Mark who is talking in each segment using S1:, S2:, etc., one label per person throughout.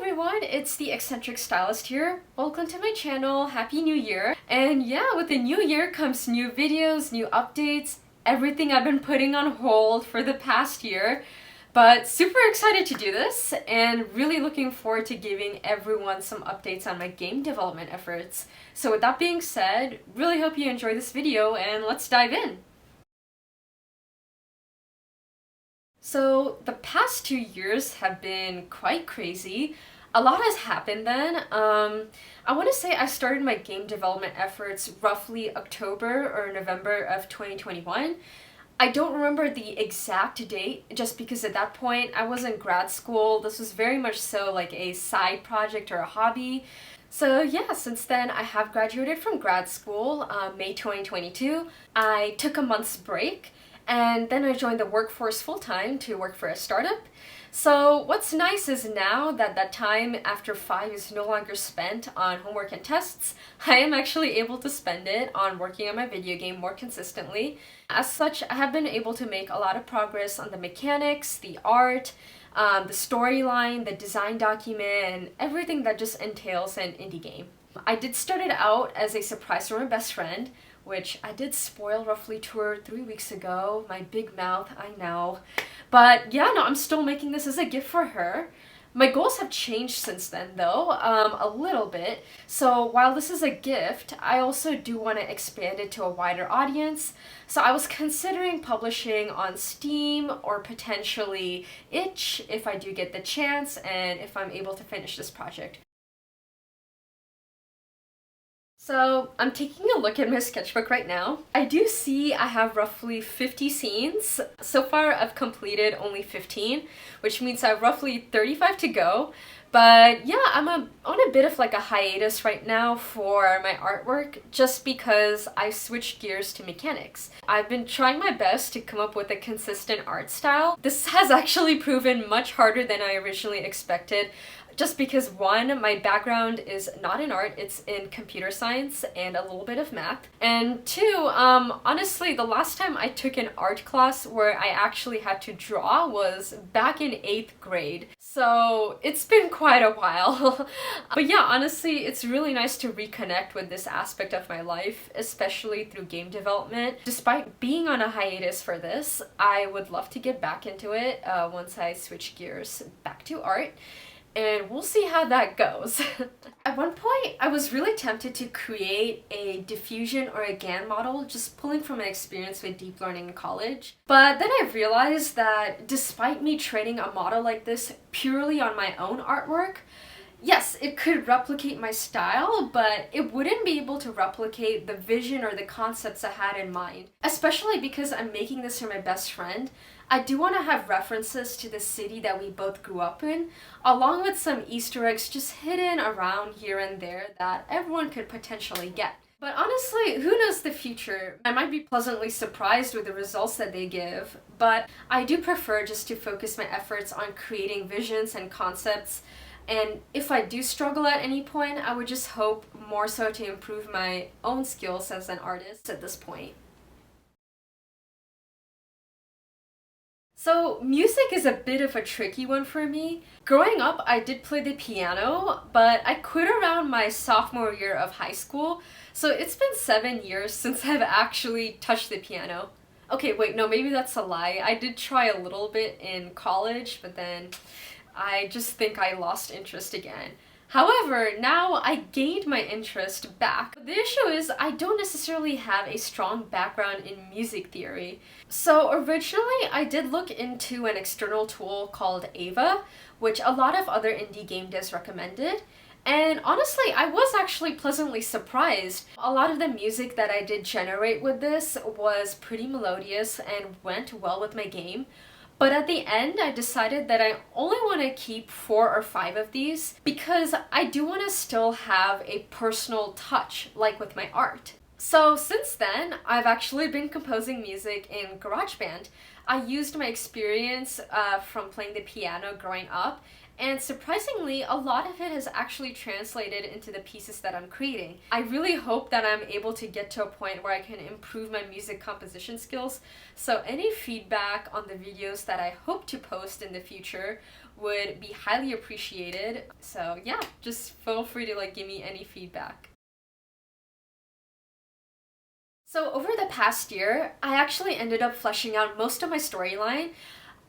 S1: everyone, it's the eccentric stylist here. Welcome to my channel, Happy New Year. And yeah, with the new year comes new videos, new updates, everything I've been putting on hold for the past year. But super excited to do this and really looking forward to giving everyone some updates on my game development efforts. So with that being said, really hope you enjoy this video and let's dive in. So the past 2 years have been quite crazy. A lot has happened then. I want to say I started my game development efforts roughly October or November of 2021. I don't remember the exact date just because at that point I was in grad school. This was very much so like a side project or a hobby. So yeah, since then I have graduated from grad school, May 2022. I took a month's break and then I joined the workforce full-time to work for a startup. So what's nice is now that that time after 5 is no longer spent on homework and tests, I am actually able to spend it on working on my video game more consistently. As such, I have been able to make a lot of progress on the mechanics, the art, the storyline, the design document, and everything that just entails an indie game. I did start it out as a surprise for my best friend, which I did spoil roughly 2 or 3 weeks ago. My big mouth, I know. But yeah, no, I'm still making this as a gift for her. My goals have changed since then though, a little bit. So while this is a gift, I also do want to expand it to a wider audience. So I was considering publishing on Steam or potentially itch if I do get the chance and if I'm able to finish this project. So I'm taking a look at my sketchbook right now. I do see I have roughly 50 scenes. So far I've completed only 15, which means I have roughly 35 to go. But yeah, I'm on a bit of like a hiatus right now for my artwork just because I switched gears to mechanics. I've been trying my best to come up with a consistent art style. This has actually proven much harder than I originally expected. Just because one, my background is not in art, it's in computer science and a little bit of math. And two, honestly, the last time I took an art class where I actually had to draw was back in 8th grade. So it's been quite a while. But yeah, honestly, it's really nice to reconnect with this aspect of my life, especially through game development. Despite being on a hiatus for this, I would love to get back into it once I switch gears back to art. And we'll see how that goes. At one point, I was really tempted to create a diffusion or a GAN model, just pulling from my experience with deep learning in college. But then I realized that despite me training a model like this purely on my own artwork, yes, it could replicate my style, but it wouldn't be able to replicate the vision or the concepts I had in mind. Especially because I'm making this for my best friend. I do want to have references to the city that we both grew up in, along with some Easter eggs just hidden around here and there that everyone could potentially get. But honestly, who knows the future? I might be pleasantly surprised with the results that they give, but I do prefer just to focus my efforts on creating visions and concepts. And if I do struggle at any point, I would just hope more so to improve my own skills as an artist at this point. So music is a bit of a tricky one for me. Growing up, I did play the piano, but I quit around my sophomore year of high school, so it's been 7 years since I've actually touched the piano. Okay, wait, no, maybe that's a lie. I did try a little bit in college, but then I just think I lost interest again. However, now I gained my interest back. The issue is I don't necessarily have a strong background in music theory. So originally I did look into an external tool called Ava, which a lot of other indie game devs recommended. And honestly, I was actually pleasantly surprised. A lot of the music that I did generate with this was pretty melodious and went well with my game. But at the end, I decided that I only want to keep 4 or 5 of these because I do want to still have a personal touch, like with my art. So since then, I've actually been composing music in GarageBand. I used my experience from playing the piano growing up and surprisingly, a lot of it has actually translated into the pieces that I'm creating. I really hope that I'm able to get to a point where I can improve my music composition skills, so any feedback on the videos that I hope to post in the future would be highly appreciated. So yeah, just feel free to give me any feedback. So over the past year, I actually ended up fleshing out most of my storyline.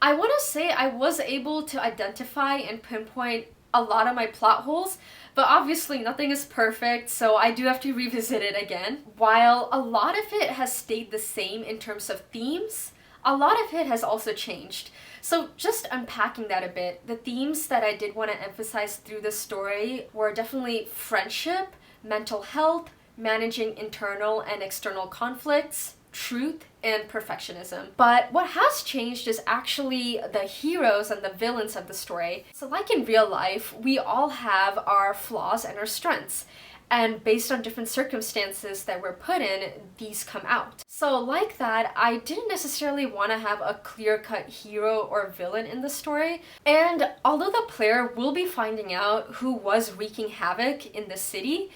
S1: I want to say I was able to identify and pinpoint a lot of my plot holes, but obviously nothing is perfect, so I do have to revisit it again. While a lot of it has stayed the same in terms of themes, a lot of it has also changed. So just unpacking that a bit, the themes that I did want to emphasize through the story were definitely friendship, mental health, managing internal and external conflicts, truth, and perfectionism. But what has changed is actually the heroes and the villains of the story. So like in real life, we all have our flaws and our strengths. And based on different circumstances that we're put in, these come out. So like that, I didn't necessarily want to have a clear-cut hero or villain in the story. And although the player will be finding out who was wreaking havoc in the city,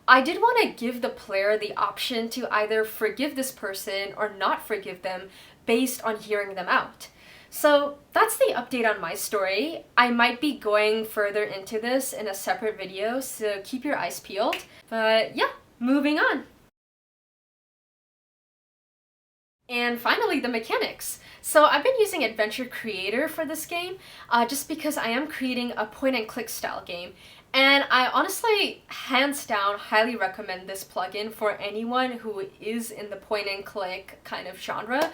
S1: I did want to give the player the option to either forgive this person or not forgive them based on hearing them out. So that's the update on my story. I might be going further into this in a separate video, so keep your eyes peeled. But yeah, moving on. And finally, the mechanics. So I've been using Adventure Creator for this game just because I am creating a point-and-click style game. And I honestly, hands down, highly recommend this plugin for anyone who is in the point-and-click kind of genre,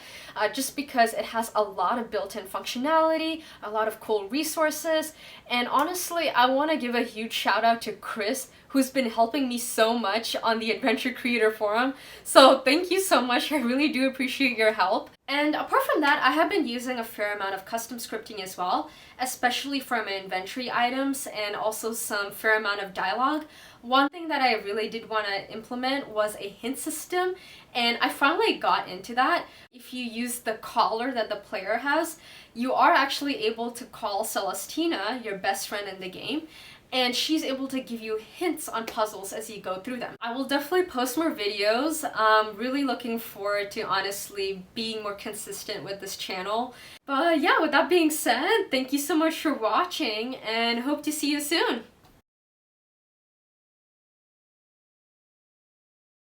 S1: just because it has a lot of built-in functionality, a lot of cool resources, and honestly, I want to give a huge shout out to Chris, who's been helping me so much on the Adventure Creator forum. So thank you so much, I really do appreciate your help. And apart from that, I have been using a fair amount of custom scripting as well, especially for my inventory items and also some fair amount of dialogue. One thing that I really did want to implement was a hint system, and I finally got into that. If you use the caller that the player has, you are actually able to call Celestina, your best friend in the game, and she's able to give you hints on puzzles as you go through them. I will definitely post more videos. I'm really looking forward to honestly being more consistent with this channel. But yeah, with that being said, thank you so much for watching and hope to see you soon.